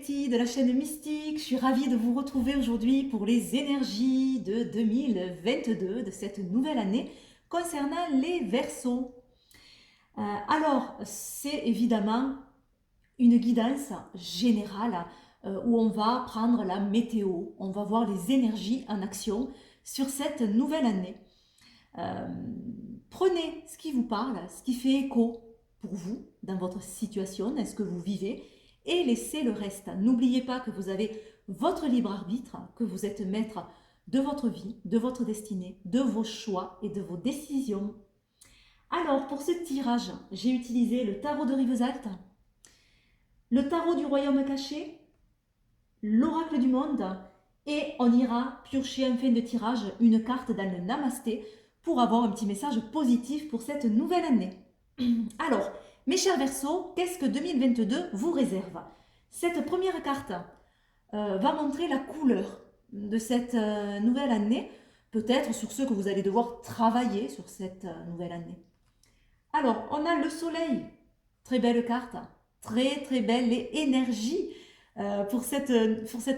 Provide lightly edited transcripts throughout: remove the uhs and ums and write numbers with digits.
Betty de la chaîne Mystique. Je suis ravie de vous retrouver aujourd'hui pour les énergies de 2022, de cette nouvelle année, concernant les Verseaux. Alors, c'est évidemment une guidance générale où on va prendre la météo, on va voir les énergies en action sur cette nouvelle année. Euh, Prenez ce qui vous parle, ce qui fait écho pour vous dans votre situation, dans ce que vous vivez, et laissez le reste. N'oubliez pas que vous avez votre libre arbitre, que vous êtes maître de votre vie, de votre destinée, de vos choix et de vos décisions. Alors, pour ce tirage, j'ai utilisé le tarot de Rivesaltes, le tarot du royaume caché, l'oracle du monde, et on ira piocher en fin de tirage une carte dans le Namasté pour avoir un petit message positif pour cette nouvelle année. Alors, mes chers Verseaux, qu'est-ce que 2022 vous réserve? Cette première carte va montrer la couleur de cette nouvelle année, peut-être sur ce que vous allez devoir travailler sur cette nouvelle année. Alors, on a le soleil, très belle carte, très très belle énergie pour cette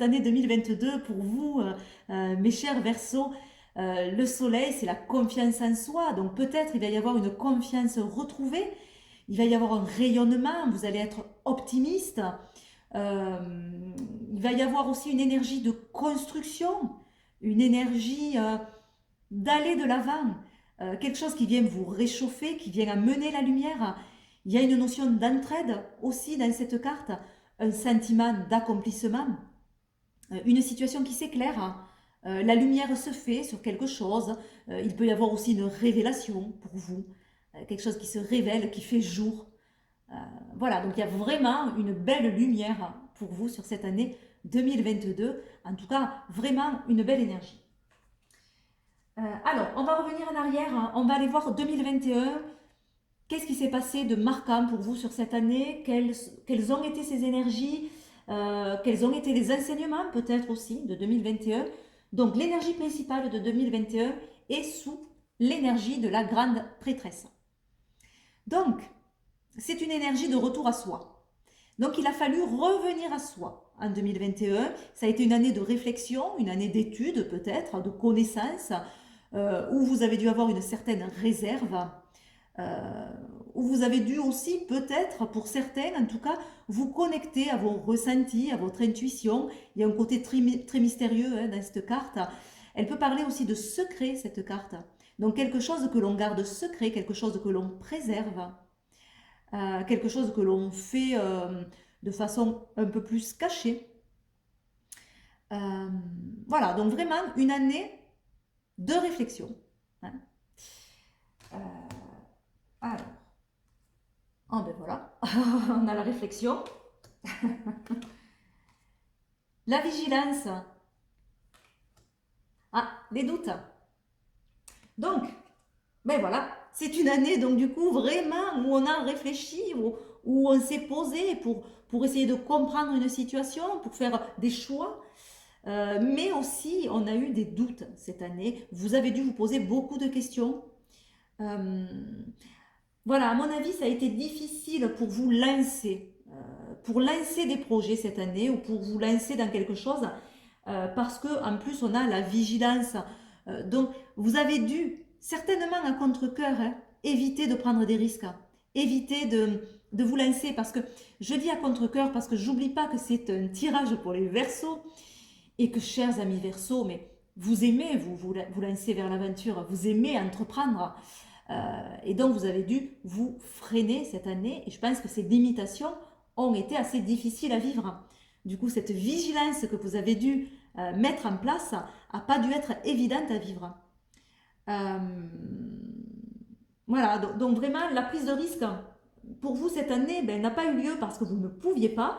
année 2022, pour vous, mes chers Verseaux. Le soleil, c'est la confiance en soi, donc peut-être il va y avoir une confiance retrouvée, il va y avoir un rayonnement, vous allez être optimiste, euh, il va y avoir aussi une énergie de construction, une énergie d'aller de l'avant, quelque chose qui vient vous réchauffer, qui vient amener la lumière. Il y a une notion d'entraide aussi dans cette carte, un sentiment d'accomplissement, une situation qui s'éclaire, la lumière se fait sur quelque chose, il peut y avoir aussi une révélation pour vous, quelque chose qui se révèle, qui fait jour. Euh, voilà, donc il y a vraiment une belle lumière pour vous sur cette année 2022, en tout cas vraiment une belle énergie. Alors, on va revenir en arrière, hein. On va aller voir 2021. Qu'est-ce qui s'est passé de marquant pour vous sur cette année? Quelles ont été ces énergies? Quels ont été les enseignements peut-être aussi de 2021? Donc, l'énergie principale de 2021 est sous l'énergie de la grande prêtresse. Donc, c'est une énergie de retour à soi. Donc, il a fallu revenir à soi en 2021. Ça a été une année de réflexion, une année d'études peut-être, de connaissances, où vous avez dû avoir une certaine réserve, euh, où vous avez dû aussi peut-être, pour certains en tout cas, vous connecter à vos ressentis, à votre intuition. Il y a un côté très mystérieux dans cette carte. Elle peut parler aussi de secret, cette carte. Donc quelque chose que l'on garde secret, quelque chose que l'on préserve, quelque chose que l'on fait de façon un peu plus cachée. Euh, voilà, donc vraiment une année de réflexion, hein. Euh, alors, oh ben voilà, on a la réflexion, la vigilance, ah, les doutes. Donc, ben voilà, c'est une année donc du coup vraiment où on a réfléchi, où on s'est posé pour essayer de comprendre une situation, pour faire des choix. Mais aussi, on a eu des doutes cette année. Vous avez dû vous poser beaucoup de questions. Euh, voilà, à mon avis, ça a été difficile pour vous lancer, pour lancer des projets cette année ou pour vous lancer dans quelque chose, parce que en plus on a la vigilance. Donc, vous avez dû certainement à contre-cœur, hein, éviter de prendre des risques, éviter de vous lancer, parce que je dis à contre-cœur parce que j'oublie pas que c'est un tirage pour les Verseaux et que, chers amis Verseaux, mais vous aimez vous lancer vers l'aventure, vous aimez entreprendre. Et donc, vous avez dû vous freiner cette année. Et je pense que ces limitations ont été assez difficiles à vivre. Du coup, cette vigilance que vous avez dû mettre en place n'a pas dû être évidente à vivre. Euh, voilà, donc vraiment, la prise de risque pour vous cette année ben, n'a pas eu lieu parce que vous ne pouviez pas.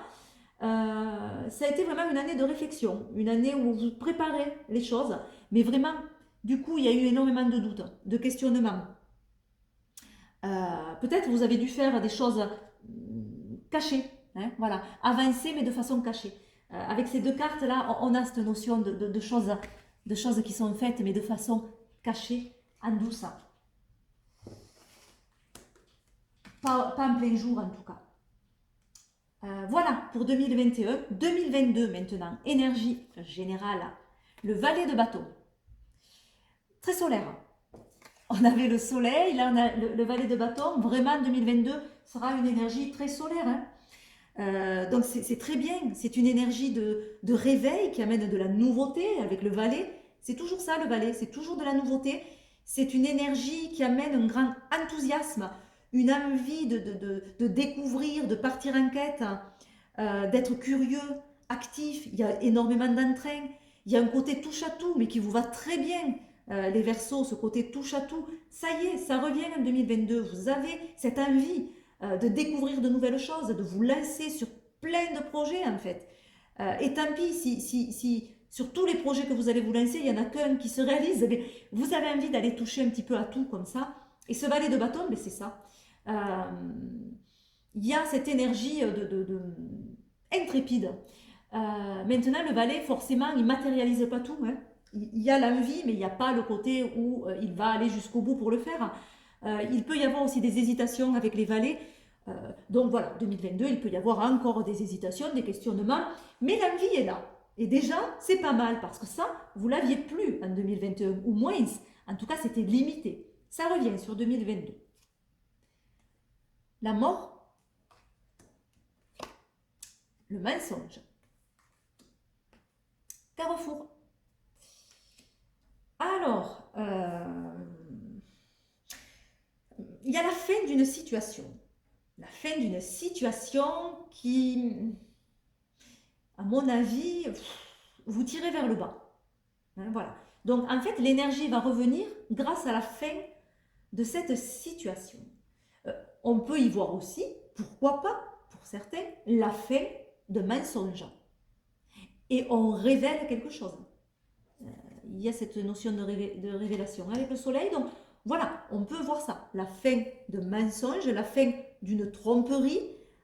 Ça a été vraiment une année de réflexion, une année où vous préparez les choses, mais vraiment, du coup, il y a eu énormément de doutes, de questionnements. Peut-être vous avez dû faire des choses cachées, hein, voilà, avancer mais de façon cachée. Avec ces deux cartes-là, on a cette notion de choses qui sont faites mais de façon cachée, en douce. Pas en plein jour en tout cas. Voilà pour 2021. 2022 maintenant, énergie générale. Le valet de bâton. Très solaire. On avait le soleil, là on a le valet de bâton. Vraiment 2022 sera une énergie très solaire. Hein. Donc c'est très bien. C'est une énergie de réveil qui amène de la nouveauté avec le valet. C'est toujours ça le valet, c'est toujours de la nouveauté. C'est une énergie qui amène un grand enthousiasme, une envie de découvrir, de partir en quête, d'être curieux, actif. Il y a énormément d'entrain. Il y a un côté touche à tout, mais qui vous va très bien. Les Verseaux, ce côté touche à tout, ça y est, ça revient en 2022. Vous avez cette envie de découvrir de nouvelles choses, de vous lancer sur plein de projets en fait. Et tant pis si sur tous les projets que vous allez vous lancer, il n'y en a qu'un qui se réalise, mais vous avez envie d'aller toucher un petit peu à tout comme ça. Et ce valet de bâton, ben c'est ça. Il y a cette énergie intrépide. Maintenant, le valet, forcément, il ne matérialise pas tout. Hein. Il y a l'envie, mais il n'y a pas le côté où il va aller jusqu'au bout pour le faire. Il peut y avoir aussi des hésitations avec les valets. Donc voilà, 2022, il peut y avoir encore des hésitations, des questionnements, mais l'envie est là. Et déjà, c'est pas mal, parce que ça, vous ne l'aviez plus en 2021, ou moins. En tout cas, c'était limité. Ça revient sur 2022. La mort, le mensonge. Carrefour. Alors, il y a la fin d'une situation. La fin d'une situation qui, à mon avis, vous tirez vers le bas. Hein, voilà. Donc, en fait, l'énergie va revenir grâce à la fin de cette situation. On peut y voir aussi, pourquoi pas, pour certains, la fin de mensonge. Et on révèle quelque chose. Il y a cette notion de révélation avec le soleil. Donc, voilà, on peut voir ça. La fin de mensonge, la fin d'une tromperie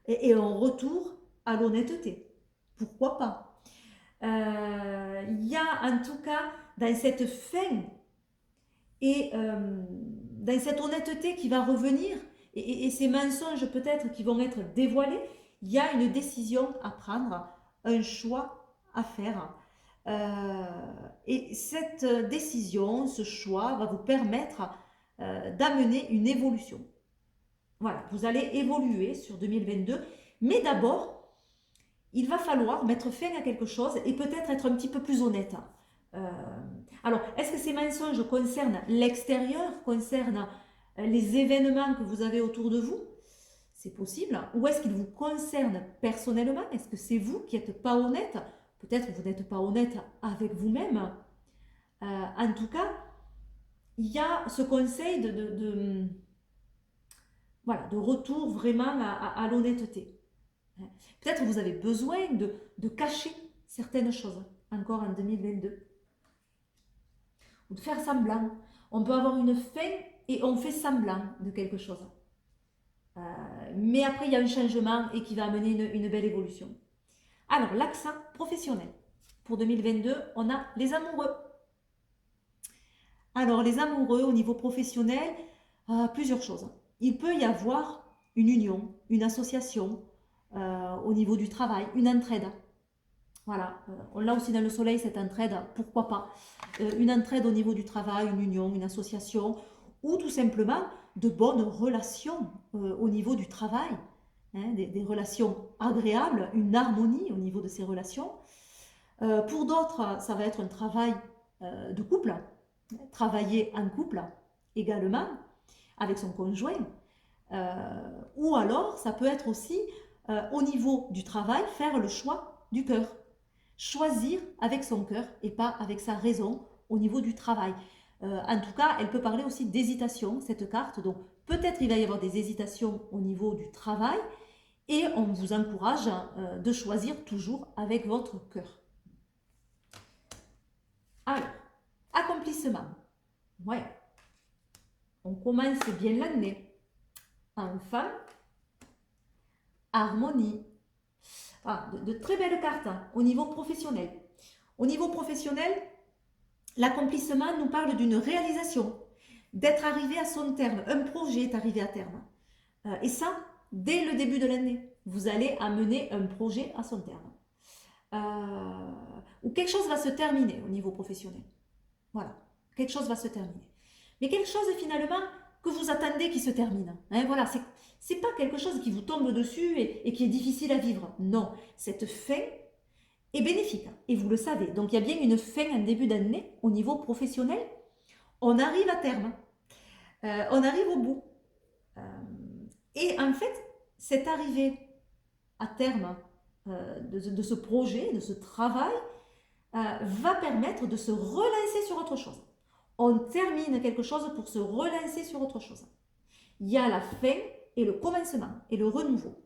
et un retour à l'honnêteté. Pourquoi pas? Il y a en tout cas dans cette fin et dans cette honnêteté qui va revenir et ces mensonges peut-être qui vont être dévoilés, il y a une décision à prendre, un choix à faire. Et cette décision, ce choix va vous permettre d'amener une évolution. Voilà, vous allez évoluer sur 2022, mais d'abord, il va falloir mettre fin à quelque chose et peut-être être un petit peu plus honnête. Alors, est-ce que ces mensonges concernent l'extérieur, concernent les événements que vous avez autour de vous? C'est possible. Ou est-ce qu'ils vous concernent personnellement? Est-ce que c'est vous qui n'êtes pas honnête? Peut-être que vous n'êtes pas honnête avec vous-même. En tout cas, il y a ce conseil voilà, de retour vraiment à l'honnêteté. Peut-être que vous avez besoin de cacher certaines choses encore en 2022. Ou de faire semblant. On peut avoir une fin et on fait semblant de quelque chose. Mais après, il y a un changement et qui va amener une belle évolution. Alors, l'accent professionnel. Pour 2022, on a les amoureux. Alors, les amoureux au niveau professionnel, plusieurs choses. Il peut y avoir une union, une association au niveau du travail, une entraide. Voilà, on l'a aussi dans le soleil, cette entraide, pourquoi pas. Une entraide au niveau du travail, une union, une association, ou tout simplement de bonnes relations au niveau du travail. Hein, des relations agréables, une harmonie au niveau de ces relations. Pour d'autres, ça va être un travail de couple, travailler en couple également avec son conjoint. Ou alors, ça peut être aussi au niveau du travail, faire le choix du cœur. Choisir avec son cœur et pas avec sa raison au niveau du travail. En tout cas, elle peut parler aussi d'hésitation, cette carte. Donc, peut-être il va y avoir des hésitations au niveau du travail et on vous encourage de choisir toujours avec votre cœur. Alors, accomplissement. Ouais. On commence bien l'année. Enfin, harmonie. Ah, de très belles cartes hein, au niveau professionnel. Au niveau professionnel, l'accomplissement nous parle d'une réalisation, d'être arrivé à son terme. Un projet est arrivé à terme. Et ça, dès le début de l'année. vous allez amener un projet à son terme. Ou quelque chose va se terminer au niveau professionnel. Voilà, quelque chose va se terminer. Mais quelque chose finalement que vous attendez qui se termine. Hein, voilà, c'est pas quelque chose qui vous tombe dessus et qui est difficile à vivre. Non, cette fin est bénéfique et vous le savez. Donc il y a bien une fin en début d'année au niveau professionnel. On arrive à terme, on arrive au bout. Euh, et en fait, cette arrivée à terme de ce projet, de ce travail, va permettre de se relancer sur autre chose. On termine quelque chose pour se relancer sur autre chose. Il y a la fin et le commencement et le renouveau.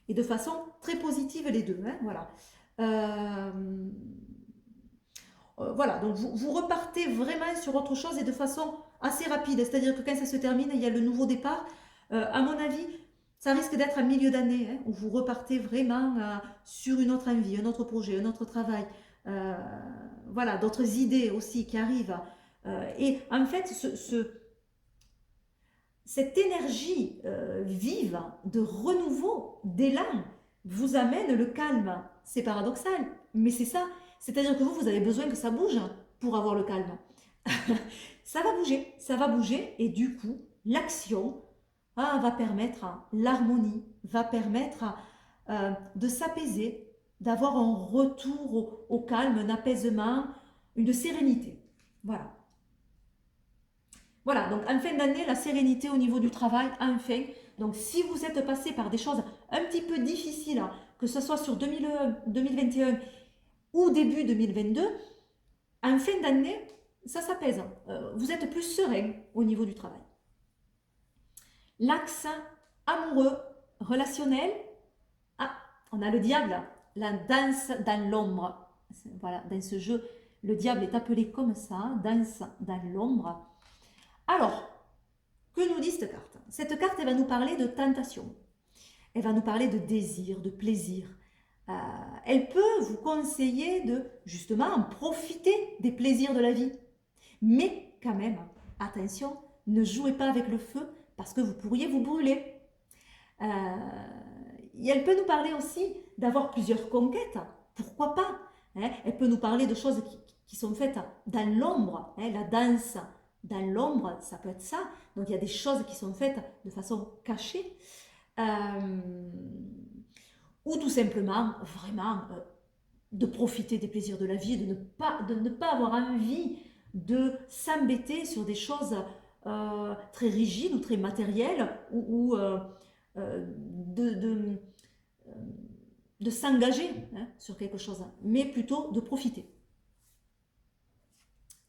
Et de façon très positive les deux. Hein, voilà. Voilà, donc vous repartez vraiment sur autre chose et de façon assez rapide. C'est-à-dire que quand ça se termine, il y a le nouveau départ. À mon avis, ça risque d'être un milieu d'année hein, où vous repartez vraiment sur une autre envie, un autre projet, un autre travail. Voilà, d'autres idées aussi qui arrivent. Et en fait, cette énergie vive de renouveau, d'élan, vous amène le calme. C'est paradoxal, mais c'est ça. C'est-à-dire que vous avez besoin que ça bouge pour avoir le calme. Ça va bouger, et du coup, l'action va permettre l'harmonie, va permettre de s'apaiser, d'avoir un retour au calme, un apaisement, une sérénité. Voilà. Voilà, donc en fin d'année, la sérénité au niveau du travail, enfin. Donc si vous êtes passé par des choses un petit peu difficiles, hein, que ce soit sur 2021 ou début 2022, en fin d'année, ça s'apaise. Vous êtes plus serein au niveau du travail. L'axe amoureux, relationnel, on a le diable, la danse dans l'ombre. Voilà, dans ce jeu, le diable est appelé comme ça, danse dans l'ombre. Alors, que nous dit cette carte? Cette carte, elle va nous parler de tentation. Elle va nous parler de désir, de plaisir. Elle peut vous conseiller de, justement, profiter des plaisirs de la vie. Mais quand même, attention, ne jouez pas avec le feu parce que vous pourriez vous brûler. Et elle peut nous parler aussi d'avoir plusieurs conquêtes. Pourquoi pas hein? Elle peut nous parler de choses qui sont faites dans l'ombre. Hein? La danse dans l'ombre, ça peut être ça. Donc il y a des choses qui sont faites de façon cachée. Ou tout simplement, vraiment, de profiter des plaisirs de la vie, de ne pas avoir envie de s'embêter sur des choses très rigides ou très matérielles ou de s'engager hein, sur quelque chose, mais plutôt de profiter.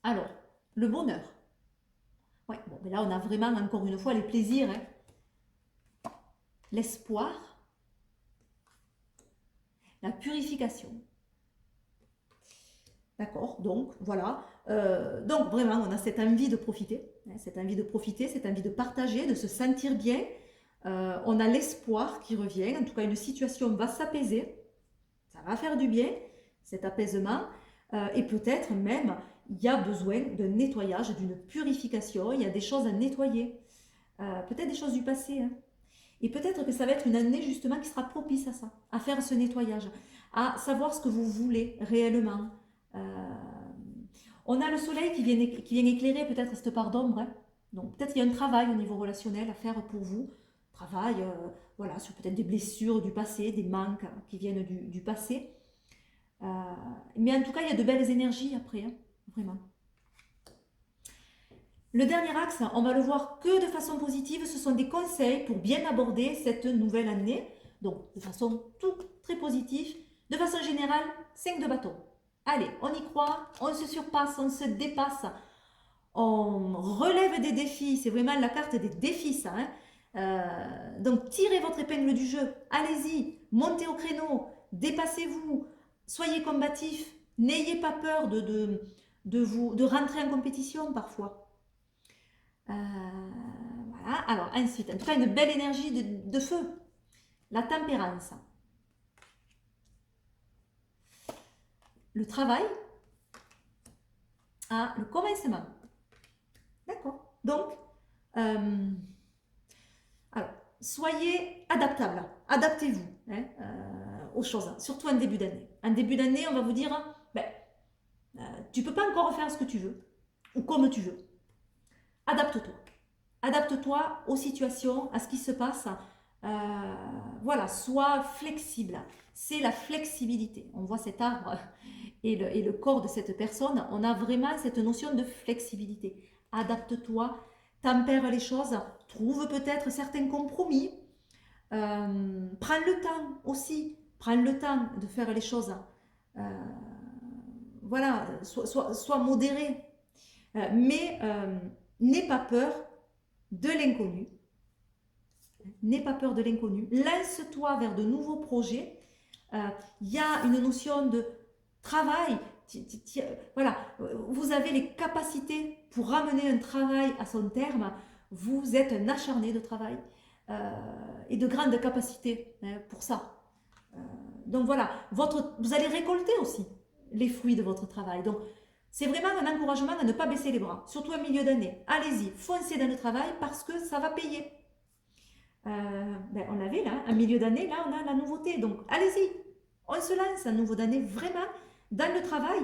Alors, le bonheur. Ouais, bon, mais là, on a vraiment, encore une fois, les plaisirs, hein. L'espoir, la purification. D'accord, donc voilà. Donc vraiment, on a cette envie de profiter, hein, cette envie de profiter, cette envie de partager, de se sentir bien. On a l'espoir qui revient, en tout cas une situation va s'apaiser, ça va faire du bien, cet apaisement, et peut-être même il y a besoin d'un nettoyage, d'une purification, il y a des choses à nettoyer, peut-être des choses du passé, hein. Et peut-être que ça va être une année justement qui sera propice à ça, à faire ce nettoyage, à savoir ce que vous voulez réellement. On a le soleil qui vient éclairer peut-être cette part d'ombre, hein. Donc peut-être il y a un travail au niveau relationnel à faire pour vous, travail voilà, sur peut-être des blessures du passé, des manques qui viennent du passé. Mais en tout cas, il y a de belles énergies après, hein, vraiment. Le dernier axe, on va le voir que de façon positive, ce sont des conseils pour bien aborder cette nouvelle année. Donc, de façon tout très positive. De façon générale, 5 de bâton. Allez, on y croit, on se surpasse, on se dépasse, on relève des défis. C'est vraiment la carte des défis, ça. Hein. Donc, tirez votre épingle du jeu. Allez-y, montez au créneau, dépassez-vous, soyez combatif. N'ayez pas peur de rentrer en compétition parfois. Voilà. Alors ensuite, en tout cas, une belle énergie de feu. La tempérance. Le travail. Le commencement. D'accord. Donc, alors, soyez adaptable, adaptez-vous hein, aux choses, surtout en début d'année. En début d'année, on va vous dire, ben, tu ne peux pas encore faire ce que tu veux, ou comme tu veux. Adapte-toi. Adapte-toi aux situations, à ce qui se passe. Voilà, sois flexible. C'est la flexibilité. On voit cet arbre et le corps de cette personne. On a vraiment cette notion de flexibilité. Adapte-toi, tempère les choses, trouve peut-être certains compromis. Prends le temps aussi. Prends le temps de faire les choses. Voilà, sois modéré. Mais n'aie pas peur de l'inconnu. N'aie pas peur de l'inconnu. Lance-toi vers de nouveaux projets. Il y a une notion de travail. Voilà, vous avez les capacités pour ramener un travail à son terme. Vous êtes un acharné de travail et de grandes capacités hein, pour ça. Donc voilà, vous allez récolter aussi les fruits de votre travail. Donc c'est vraiment un encouragement à ne pas baisser les bras, surtout en milieu d'année. Allez-y, foncez dans le travail parce que ça va payer. On avait là, un milieu d'année, là on a la nouveauté. Donc allez-y, on se lance un nouveau d'année vraiment dans le travail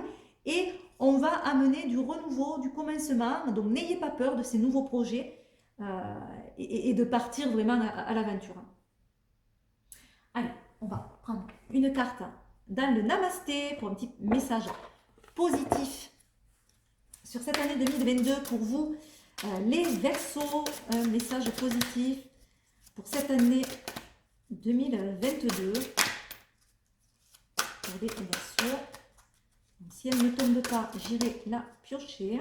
et on va amener du renouveau, du commencement. Donc n'ayez pas peur de ces nouveaux projets et de partir vraiment à l'aventure. Allez, on va prendre une carte dans le Namasté pour un petit message positif sur cette année 2022 pour vous, les Verseaux, un message positif pour cette année 2022 pour les Verseaux. Donc, si elle ne tombe pas, j'irai la piocher.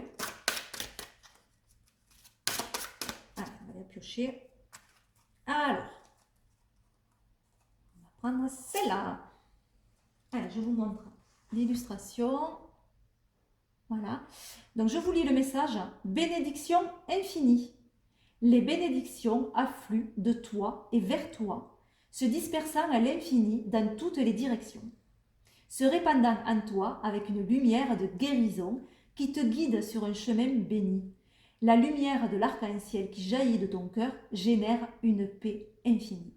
Allez, on va la piocher. Alors, on va prendre celle-là. Allez, je vous montre l'illustration. Voilà. Donc, je vous lis le message. Bénédiction infinie. Les bénédictions affluent de toi et vers toi, se dispersant à l'infini dans toutes les directions, se répandant en toi avec une lumière de guérison qui te guide sur un chemin béni. La lumière de l'arc-en-ciel qui jaillit de ton cœur génère une paix infinie.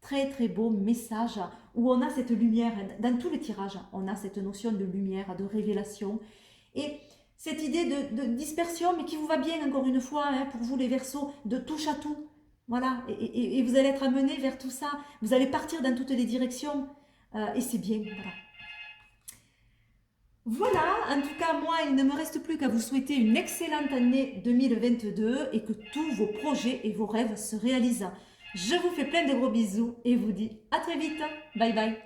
Très très beau message où on a cette lumière, dans tout le tirage, on a cette notion de lumière, de révélation et cette idée de dispersion, mais qui vous va bien encore une fois, hein, pour vous les Verseaux, de touche à tout. Voilà, et vous allez être amenés vers tout ça, vous allez partir dans toutes les directions et c'est bien, voilà. Voilà, en tout cas, moi, il ne me reste plus qu'à vous souhaiter une excellente année 2022 et que tous vos projets et vos rêves se réalisent. Je vous fais plein de gros bisous et vous dis à très vite. Bye bye.